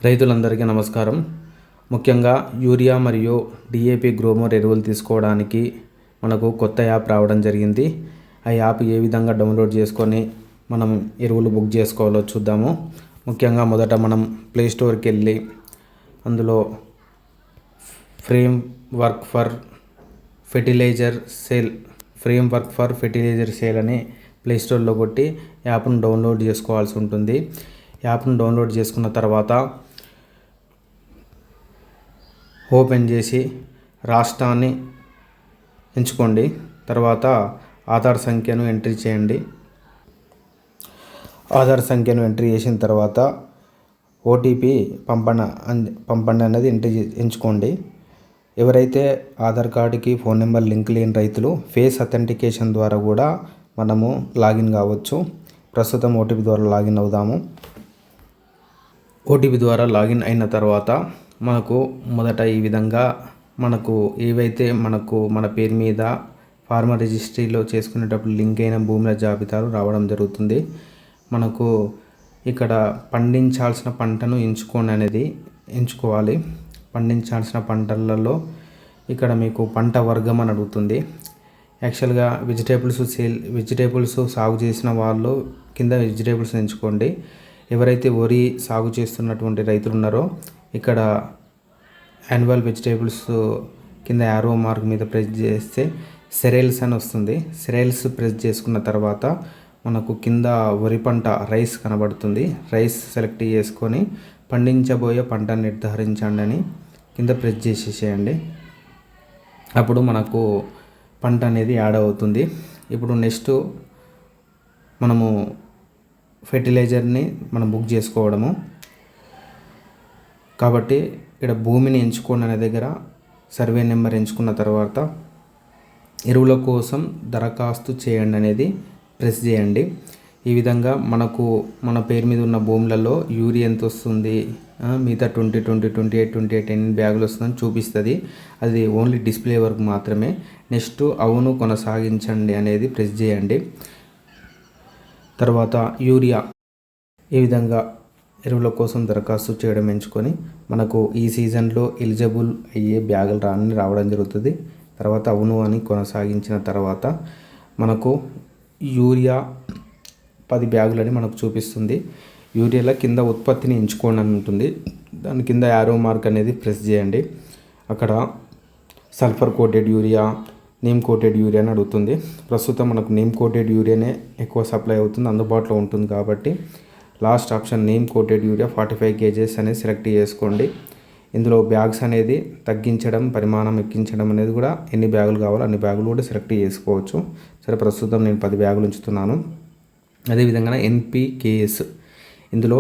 రైతులందరికీ నమస్కారం. ముఖ్యంగా యూరియా మరియు డిఏపి గ్రోమోర్ ఎరువులు తీసుకోవడానికి మనకు కొత్త యాప్ రావడం జరిగింది. ఆ యాప్ ఏ విధంగా డౌన్లోడ్ చేసుకొని మనం ఎరువులు బుక్ చేసుకోవాలో చూద్దాము. ముఖ్యంగా మొదట మనం ప్లే స్టోర్కి వెళ్ళి అందులో framework for fertiliser sale అని ప్లే స్టోర్లో కొట్టి యాప్ను డౌన్లోడ్ చేసుకోవాల్సి ఉంటుంది. యాప్ను డౌన్లోడ్ చేసుకున్న తర్వాత ఓపెన్ చేసి రాష్ట్రాన్ని ఎంచుకోండి. తర్వాత ఆధార్ సంఖ్యను ఎంట్రీ చేయండి. ఆధార్ సంఖ్యను ఎంట్రీ చేసిన తర్వాత ఓటీపీ పంపండి అన్నది ఎంచుకోండి. ఎవరైతే ఆధార్ కార్డుకి ఫోన్ నెంబర్ లింక్ లేని రైతులు ఫేస్ అథెంటికేషన్ ద్వారా కూడా మనము లాగిన్ కావచ్చు. ప్రస్తుతం ఓటీపీ ద్వారా లాగిన్ అవుదాము. ఓటీపీ ద్వారా లాగిన్ అయిన తర్వాత మనకు మొదట ఈ విధంగా మనకు ఏవైతే మన పేరు మీద ఫార్మర్ రిజిస్ట్రీలో చేసుకునేటప్పుడు లింక్ అయిన భూముల జాబితాలు రావడం జరుగుతుంది. మనకు ఇక్కడ పండించాల్సిన పంటను ఎంచుకోవాలి. పండించాల్సిన పంటలలో ఇక్కడ మీకు పంట వర్గం అని అడుగుతుంది. యాక్చువల్గా వెజిటేబుల్స్ సాగు చేసిన వాళ్ళు కింద వెజిటేబుల్స్ ఎంచుకోండి. ఎవరైతే వరి సాగు చేస్తున్నటువంటి రైతులు ఉన్నారో ఇక్కడ యాన్యువల్ వెజిటేబుల్స్ కింద యారో మార్క్ మీద ప్రెస్ చేస్తే సెరైల్స్ అని వస్తుంది. సెరైల్స్ ప్రెస్ చేసుకున్న తర్వాత మనకు కింద వరి పంట రైస్ కనబడుతుంది. రైస్ సెలెక్ట్ చేసుకొని పండించబోయే పంటను నిర్ధారించండి అని కింద ప్రెస్ చేసేసేయండి. అప్పుడు మనకు పంట అనేది యాడ్ అవుతుంది. ఇప్పుడు నెక్స్ట్ మనము ఫెర్టిలైజర్ని మనం బుక్ చేసుకోవడము. కాబట్టి ఇక్కడ భూమిని ఎంచుకోండి అనే దగ్గర సర్వే నెంబర్ ఎంచుకున్న తర్వాత ఎరువుల కోసం దరఖాస్తు చేయండి అనేది ప్రెస్ చేయండి. ఈ విధంగా మన పేరు మీద ఉన్న భూములలో యూరియా ఎంత వస్తుంది, మిగతా 28 ఎన్ని బ్యాగులు వస్తుందని చూపిస్తుంది. అది ఓన్లీ డిస్ప్లే వరకు మాత్రమే. నెక్స్ట్ అవును కొనసాగించండి అనేది ప్రెస్ చేయండి. తర్వాత యూరియా ఈ విధంగా ఎరువుల కోసం దరఖాస్తు చేయడం ఎంచుకొని మనకు ఈ సీజన్లో ఎలిజిబుల్ అయ్యే బ్యాగులు రావడం జరుగుతుంది. తర్వాత అవును అని కొనసాగించిన తర్వాత మనకు యూరియా 10 బ్యాగులని మనకు చూపిస్తుంది. యూరియాల కింద ఉత్పత్తిని ఎంచుకోండి అని ఉంటుంది. దాని కింద యారో మార్క్ అనేది ప్రెస్ చేయండి. అక్కడ sulphur coated urea, neem coated urea అని అడుగుతుంది. ప్రస్తుతం మనకు నీమ్ కోటెడ్ యూరియానే ఎక్కువ సప్లై అవుతుంది, అందుబాటులో ఉంటుంది. కాబట్టి last option neem coated urea 45 kgs అనేది సెలెక్ట్ చేసుకోండి. ఇందులో బ్యాగ్స్ అనేది తగ్గించడం, పరిమాణం ఎక్కించడం అనేది కూడా ఎన్ని బ్యాగులు కావాలో అన్ని బ్యాగులు కూడా సెలెక్ట్ చేసుకోవచ్చు. సరే, ప్రస్తుతం నేను 10 బ్యాగులు ఉంచుతున్నాను. అదేవిధంగా NPKS ఇందులో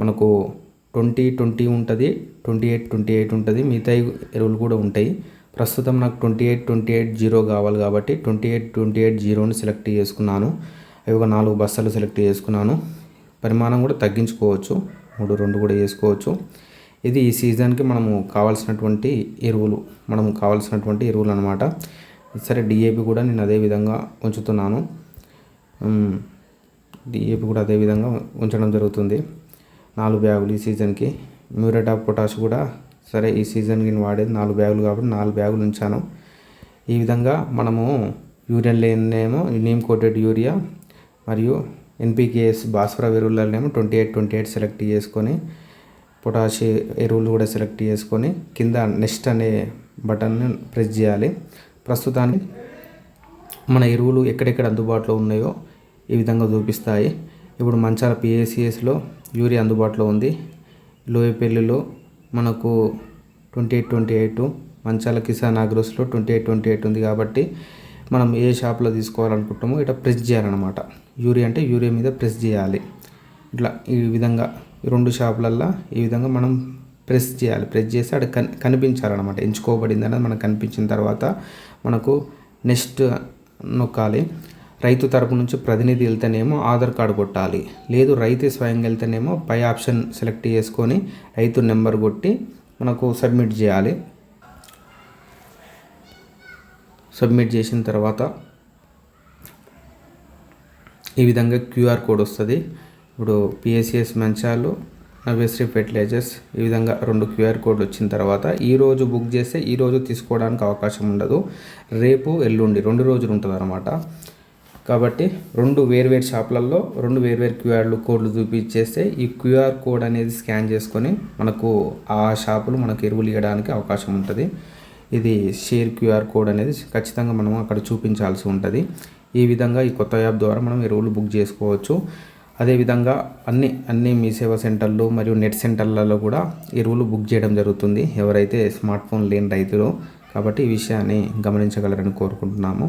మనకు 20 ఉంటుంది, 28 ఉంటుంది, మిగతా ఎరువులు కూడా ఉంటాయి. ప్రస్తుతం నాకు 28-28-0 కావాలి కాబట్టి 28-28-0ని సెలెక్ట్ చేసుకున్నాను. అవి ఒక 4 బస్తాలు సెలెక్ట్ చేసుకున్నాను. పరిమాణం కూడా తగ్గించుకోవచ్చు, 3-2 కూడా వేసుకోవచ్చు. ఇది ఈ సీజన్కి మనము కావాల్సినటువంటి ఎరువులు అనమాట. సరే, డిఏపి కూడా నేను అదే విధంగా ఉంచుతున్నాను. డిఏపి కూడా అదే విధంగా ఉంచడం జరుగుతుంది. 4 బ్యాగులు ఈ సీజన్కి. మ్యూరేట్ ఆఫ్ పొటాష్ కూడా సరే ఈ సీజన్కి నేను వాడేది 4 బ్యాగులు కాబట్టి 4 బ్యాగులు ఉంచాను. ఈ విధంగా మనము యూరియా లేనేమో నీమ్ కోటెడ్ యూరియా మరియు NPKS భాస్వర ఎరువులనేమో 28-28 సెలెక్ట్ చేసుకొని పొటాష్ ఎరువులు కూడా సెలెక్ట్ చేసుకొని కింద నెక్స్ట్ అనే బటన్ని ప్రెస్ చేయాలి. ప్రస్తుతానికి మన ఎరువులు ఎక్కడెక్కడ అందుబాటులో ఉన్నాయో ఈ విధంగా చూపిస్తాయి. ఇప్పుడు మంచాల PACSలో యూరియా అందుబాటులో ఉంది. లోయపల్లిలో మనకు 28-28, మంచాల కిసాన్ అగ్రోస్లో 28-28 ఉంది. కాబట్టి మనం ఏ షాప్లో తీసుకోవాలనుకుంటామో ఇట్లా ప్రెస్ చేయాలన్నమాట. యూరియా అంటే యూరియా మీద ప్రెస్ చేయాలి. ఇట్లా ఈ విధంగా 2 షాపులల్లో ఈ విధంగా మనం ప్రెస్ చేయాలి. ప్రెస్ చేసి అక్కడ కనిపించాలన్నమాట. ఎంచుకోబడింది అనేది మనకు కనిపించిన తర్వాత మనకు నెక్స్ట్ నొక్కాలి. రైతు తరపు నుంచి ప్రతినిధి వెళ్తేనేమో ఆధార్ కార్డు కొట్టాలి. లేదు రైతు స్వయంగా వెళ్తేనేమో పై ఆప్షన్ సెలెక్ట్ చేసుకొని రైతు నెంబర్ కొట్టి మనకు సబ్మిట్ చేయాలి. సబ్మిట్ చేసిన తర్వాత ఈ విధంగా QR కోడ్ వస్తుంది. ఇప్పుడు PACS మంచాలు నవ్యశ్రీ ఫెర్టిలైజర్స్. ఈ విధంగా 2 QR కోడ్లు వచ్చిన తర్వాత ఈరోజు బుక్ చేస్తే ఈరోజు తీసుకోవడానికి అవకాశం ఉండదు. రేపు ఎల్లుండి 2 రోజులు ఉంటుంది అన్నమాట. కాబట్టి 2 వేర్వేరు షాపులలో 2 వేర్వేరు QR కోడ్లు చూపించేస్తే ఈ QR కోడ్ అనేది స్కాన్ చేసుకొని మనకు ఆ షాపులు మనకు ఎరువులు ఇవ్వడానికి అవకాశం ఉంటుంది. ఇది షేర్ QR కోడ్ అనేది ఖచ్చితంగా మనం అక్కడ చూపించాల్సి ఉంటుంది. ఈ విధంగా ఈ కొత్త యాప్ ద్వారా మనం ఎరువులు బుక్ చేసుకోవచ్చు. అదేవిధంగా అన్ని మీ సేవా సెంటర్లు మరియు నెట్ సెంటర్లలో కూడా ఎరువులు బుక్ చేయడం జరుగుతుంది ఎవరైతే స్మార్ట్ ఫోన్ లేని రైతులు. కాబట్టి ఈ విషయాన్ని గమనించగలరని కోరుకుంటున్నాము.